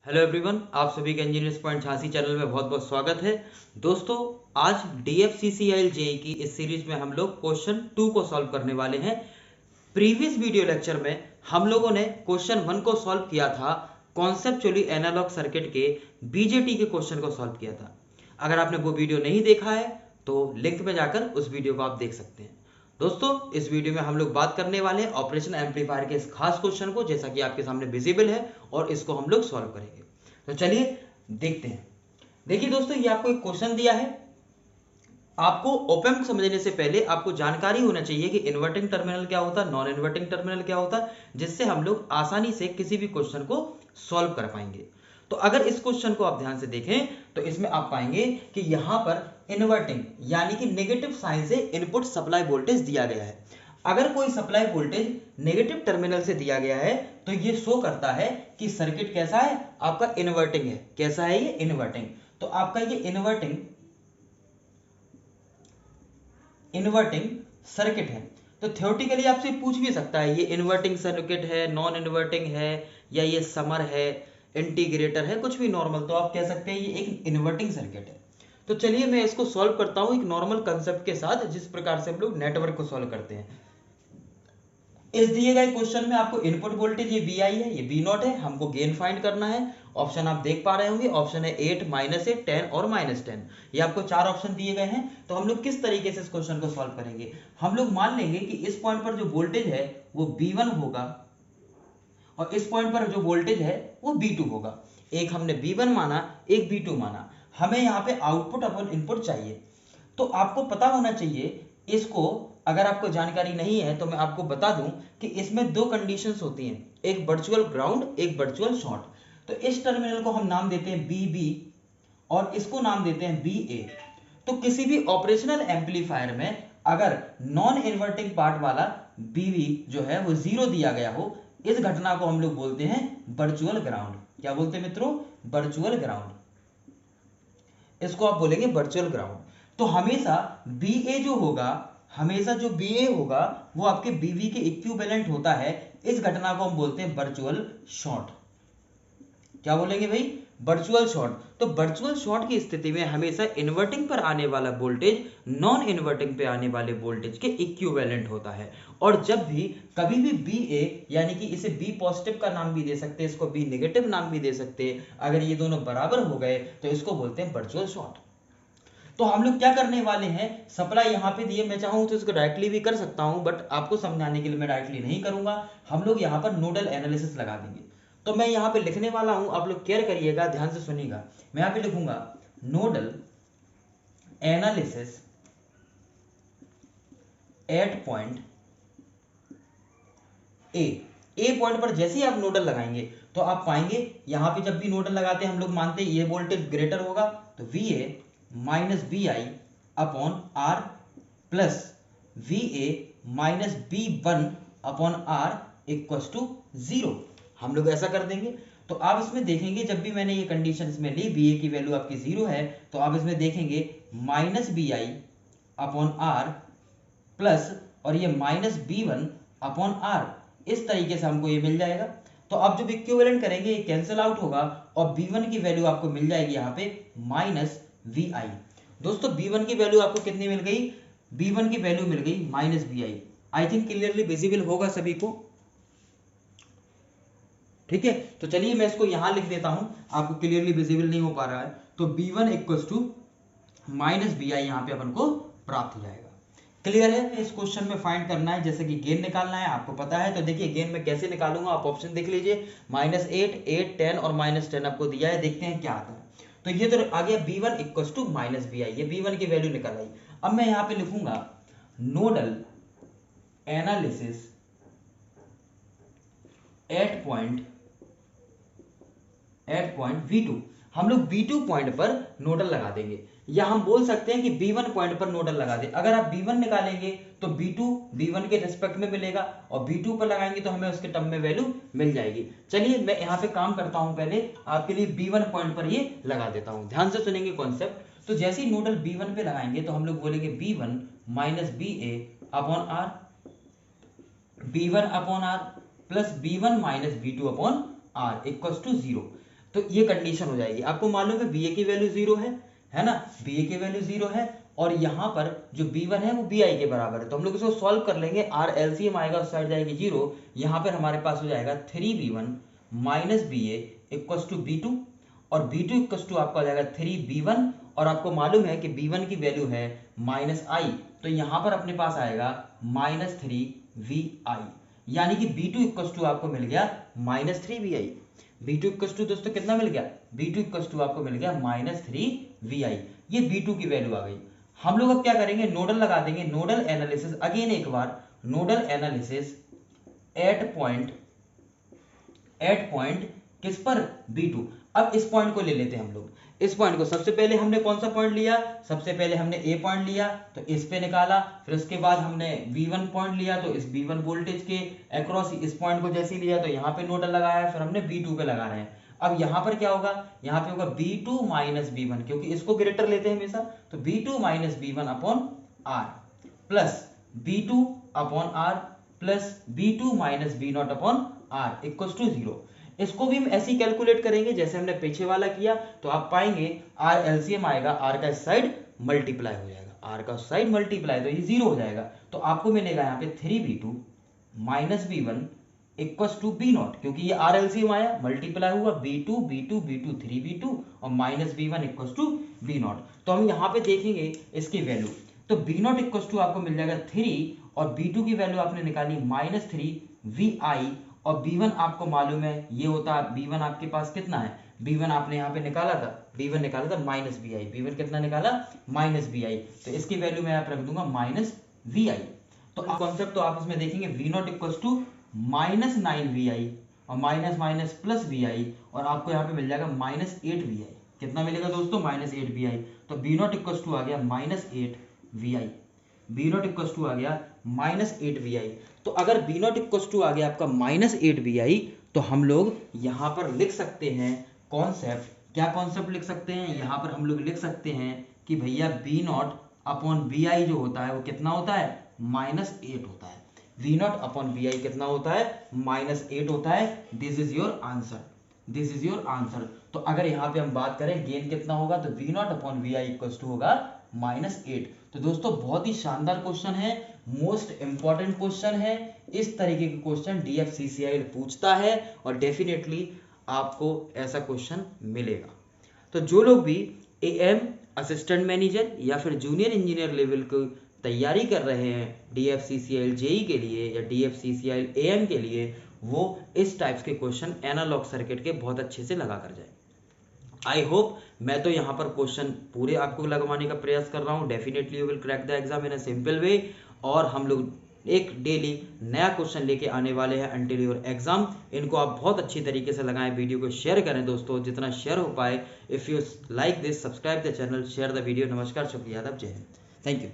Hello everyone, आप सभी का इंजीनियर्स पॉइंट झांसी चैनल में बहुत बहुत स्वागत है। दोस्तों, आज DFCCIL जेईई की इस सीरीज में हम लोग क्वेश्चन 2 को सॉल्व करने वाले हैं। प्रीवियस वीडियो लेक्चर में हम लोगों ने क्वेश्चन 1 को सॉल्व किया था, कॉन्सेप्चुअली एनालॉग सर्किट के बीजेटी के क्वेश्चन को सॉल्व किया था। अगर आपने वो वीडियो नहीं देखा है तो लिंक में जाकर उस वीडियो को आप देख सकते हैं। दोस्तों, इस वीडियो में हम लोग बात करने वाले हैं ऑपरेशन एम्पलीफायर के इस खास क्वेश्चन को, जैसा कि आपके सामने विजिबल है, और इसको हम लोग सॉल्व करेंगे। तो चलिए देखते हैं। देखिए दोस्तों, ये आपको एक क्वेश्चन दिया है। आपको ओपेम्प समझने से पहले आपको जानकारी होना चाहिए कि इन्वर्टिंग टर्मिनल क्या होता है, नॉन इन्वर्टिंग टर्मिनल क्या होता है, जिससे हम लोग आसानी से किसी भी क्वेश्चन को सॉल्व कर पाएंगे। तो अगर इस क्वेश्चन को आप ध्यान से देखें तो इसमें आप पाएंगे कि यहां पर इन्वर्टिंग यानी कि नेगेटिव साइन से इनपुट सप्लाई वोल्टेज दिया गया है। अगर कोई सप्लाई वोल्टेज नेगेटिव टर्मिनल से दिया गया है तो ये शो करता है कि सर्किट कैसा है, आपका इन्वर्टिंग है। कैसा है ये? इन्वर्टिंग। तो आपका ये इन्वर्टिंग सर्किट है। तो थ्योरेटिकली आपसे पूछ भी सकता है ये इन्वर्टिंग सर्किट है, नॉन इन्वर्टिंग है, या ये समर है, इंटीग्रेटर है, कुछ भी नॉर्मल, तो आप कह सकते हैं ये एक इन्वर्टिंग सर्किट है। तो चलिए मैं इसको सॉल्व करता हूं एक नॉर्मल कंसेप्ट के साथ, जिस प्रकार से हम लोग नेटवर्क को सॉल्व करते हैं। इस दिए गए क्वेश्चन में आपको इनपुट वोल्टेज ये Vi है, ये V0 है, हमको गेन फाइंड करना है। ऑप्शन आप देख पा रहे होंगे, ऑप्शन है 8, -8, 10 और -10। ये आपको 4 ऑप्शन दिए गए हैं। तो हम लोग किस तरीके से इस क्वेश्चन को सॉल्व करेंगे? हम लोग मान लेंगे कि इस पॉइंट पर जो वोल्टेज है वो V1 होगा और इस पॉइंट पर जो वोल्टेज है वो V2 होगा। एक हमने V1 माना, एक V2 माना। हमें यहाँ पे आउटपुट अपन इनपुट चाहिए। तो आपको पता होना चाहिए इसको। अगर आपको जानकारी नहीं है तो मैं आपको बता दूं कि इसमें दो कंडीशंस होती हैं, एक वर्चुअल ग्राउंड, एक वर्चुअल शॉर्ट। तो इस टर्मिनल को हम नाम देते हैं BB और इसको नाम देते हैं BA। तो किसी भी ऑपरेशनल एम्पलीफायर में अगर नॉन इन्वर्टिंग पार्ट वाला BB जो है वो 0 दिया गया हो, इस घटना को हम लोग बोलते हैं वर्चुअल ग्राउंड। क्या बोलते हैं मित्रों? Virtual ground. इसको आप बोलेंगे वर्चुअल ग्राउंड। तो हमेशा BA जो होगा, हमेशा जो BA होगा वो आपके BB के इक्विवेलेंट होता है। इस घटना को हम बोलते हैं वर्चुअल शॉर्ट। क्या बोलेंगे भाई? Virtual short. तो वर्चुअल शॉर्ट की स्थिति में हमेशा इन्वर्टिंग पर आने वाला वोल्टेज नॉन इन्वर्टिंग पे आने वाले वोल्टेज के इक्विवेलेंट होता है। और जब भी कभी भी BA यानी कि इसे B पॉजिटिव का नाम भी दे सकते हैं, इसको B नेगेटिव नाम भी दे सकते हैं, अगर ये दोनों बराबर हो गए तो इसको बोलते हैं वर्चुअल शॉर्ट। तो हम लोग क्या करने वाले हैं, सप्लाई यहाँ पे दिए, मैं चाहूँ तो इसको डायरेक्टली भी कर सकता हूँ, बट आपको समझाने के लिए मैं डायरेक्टली नहीं करूंगा। हम लोग यहाँ पर नोडल एनालिसिस लगा देंगे। तो मैं यहाँ पे लिखने वाला हूँ, आप लोग केयर करिएगा, ध्यान से सुनिएगा। मैं यहाँ पे लिखूंगा nodal analysis at point A point पर जैसे ही आप नोडल लगाएंगे तो आप पाएंगे यहाँ पे जब भी नोडल लगाते हैं हम लोग मानते हैं ये वोल्टेज ग्रेटर होगा, तो VA minus BI upon R plus VA minus B1 upon R equals to 0। हम लोग ऐसा कर देंगे। तो आप इसमें देखेंगे जब भी मैंने ये कंडीशन इसमें ली, BA की वैल्यू आपकी 0 है, तो आप इसमें देखेंगे minus BI upon R plus और ये माइनस B1 अपॉन R, इस तरीके से हमको ये मिल जाएगा। तो आप जब इक्विवेलेंट करेंगे ये कैंसिल आउट होगा और B1 की वैल्यू आपको मिल जाएगी यहाँ पे माइनस VI। दोस्तों, B1 की वैल्यू आपको कितनी मिल गई? B1 की वैल्यू मिल गई minus VI। I think clearly visible होगा सभी को, ठीक है। तो चलिए मैं इसको यहां लिख देता हूं, आपको क्लियरली विजिबल नहीं हो पा रहा है। तो B1 equal to minus VI यहाँ पे अपन को प्राप्त हो जाएगा। क्लियर है? इस क्वेश्चन में फाइंड करना है, जैसे कि गेन निकालना है, आपको पता है। तो देखिए गेन में कैसे निकालूंगा, आप ऑप्शन देख लीजिए। -8, 8, 10 और -10 आपको दिया है, देखते हैं क्या आता है। तो ये तो आ गया B1 equal to minus VI, ये B1 की वैल्यू निकल आई। अब मैं यहाँ पे लिखूंगा nodal analysis at point V2। हम लोग B2 पॉइंट पर नोडल लगा देंगे, या हम बोल सकते हैं कि B1 पॉइंट पर नोडल लगा दे। अगर आप B1 निकालेंगे तो B2 B1 के रिस्पेक्ट में मिलेगा, और B2 पर लगाएंगे तो हमें उसके टर्म में वैल्यू मिल जाएगी। चलिए मैं यहाँ पे काम करता हूँ, पहले आपके लिए B1 पॉइंट पर ये लगा देता हूँ। ध्यान से सुनेंगे कॉन्सेप्ट। तो जैसे ही नोडल B1 पे लगाएंगे तो हम लोग बोलेंगे B1 minus BA upon R, B1 upon R plus B1 minus B2 upon R equal to 0। तो ये कंडीशन हो जाएगी। आपको मालूम है बी ए की वैल्यू 0 है ना, बी ए की वैल्यू 0 है और यहाँ पर जो b1 है वो bi के बराबर है। तो हम लोग इसको सॉल्व कर लेंगे, r LCM आएगा, उस साइड जाएगी 0, यहाँ पर हमारे पास हो जाएगा 3b1 minus ba equals to b2 और b2 इक्वल्स टू आपका हो जाएगा 3b1 और आपको मालूम है कि b1 की वैल्यू है -i, तो यहाँ पर अपने पास आएगा -3vi, यानी कि b2 इक्वल्स टू आपको मिल गया -3vi। b2 इक्वल्स टू दोस्तों कितना मिल गया, b2 इक्वल्स टू आपको मिल गया -3vi, ये b2 की वैल्यू आ गई। हम लोग अब क्या करेंगे, नोडल लगा देंगे, नोडल एनालिसिस अगेन एक बार, नोडल एनालिसिस एट पॉइंट किस पर, b2। अब इस पॉइंट को ले लेते हैं हम लोग, इस पॉइंट को सबसे पहले हमने कौन सा पॉइंट लिया, सबसे पहले हमने ए पॉइंट लिया तो इस पे निकाला, फिर उसके बाद हमने b1 पॉइंट लिया तो इस b1 वोल्टेज के अक्रॉस इस पॉइंट को जैसे लिया तो यहाँ पे नोडल लगाया, फिर हमने b2 पे लगा रहे हैं। अब यहाँ पर क्या होगा, यहाँ पे होगा b2 माइनस b1, क्योंकि इसको ग्रेटर लेते हैं हमेशा, तो b2 minus b1 upon r plus b2 upon r plus b2 minus b0 upon r equals to 0। इसको भी हम ऐसे ही कैलकुलेट करेंगे जैसे हमने पीछे वाला किया, तो आप पाएंगे r LCM आएगा, r का साइड मल्टीप्लाई हो जाएगा, r का साइड मल्टीप्लाई, तो ये 0 हो जाएगा, तो आपको मिलेगा यहाँ पे 3b2 minus b1 equals to b0, क्योंकि ये r LCM आया, मल्टीप्लाई हुआ b2 b2 b2 3b2 और minus b1 equals to b0। तो हम यहाँ पे देखेंगे इसकी वैल्यू, तो b0 इक्वल्स टू आपको मिल जाएगा 3 और b2 की वैल्यू आपने निकाली -3vi और b1 आपको मालूम है ये होता है, b1 आपके पास कितना है, b1 आपने यहाँ पे निकाला था, b1 निकाला था -vi, b1 कितना निकाला -vi, तो इसकी वैल्यू मैं यहाँ पे रख दूंगा -vi। तो कॉन्सेप्ट तो आप इसमें देखेंगे v0 इक्वल्स टू -9vi और माइनस माइनस प्लस vi और आपको यहाँ पे मिल जाएगा -8vi, कितना मिलेगा दोस्तों -8vi, तो b0 इक्वल्स टू आ गया -8vi, b0 इक्वल्स टू आ गया -8vi। तो अगर b0 इक्वल्स टू आ गया आपका -8vi, तो हम लोग यहाँ पर लिख सकते हैं कॉन्सेप्ट, क्या कॉन्सेप्ट लिख सकते हैं, यहाँ पर हम लोग लिख सकते हैं कि भैया b0 अपॉन bi जो होता है वो कितना होता है, -8 होता है, v0 अपॉन bi कितना होता है, -8 होता है। This is your answer, this is your answer. तो अगर यहाँ पे हम बात करें गेन कितना होगा, तो v0 upon vi equals to होगा -8। तो दोस्तों बहुत ही शानदार क्वेश्चन है, मोस्ट इंपॉर्टेंट क्वेश्चन है, इस तरीके के क्वेश्चन DFCCIL पूछता है और डेफिनेटली आपको ऐसा क्वेश्चन मिलेगा। तो जो लोग भी AM असिस्टेंट मैनेजर या फिर जूनियर इंजीनियर लेवल को तैयारी कर रहे हैं DFCCIL JEE के लिए या DFCCIL AM के लिए, वो इस टाइप्स के क्वेश्चन एनालॉग सर्किट के बहुत अच्छे से लगा कर जाए। आई होप, मैं तो यहाँ पर क्वेश्चन पूरे आपको लगवाने का प्रयास कर रहा हूँ, definitely you will crack the exam in a simple way, और हम लोग एक डेली नया क्वेश्चन लेके आने वाले हैं अंटिल योर एग्जाम। इनको आप बहुत अच्छी तरीके से लगाएं, वीडियो को शेयर करें दोस्तों, जितना शेयर हो पाए। If you like this, subscribe the channel, share the video. नमस्कार, शुक्रिया, आदाब, जय हिंद, थैंक यू।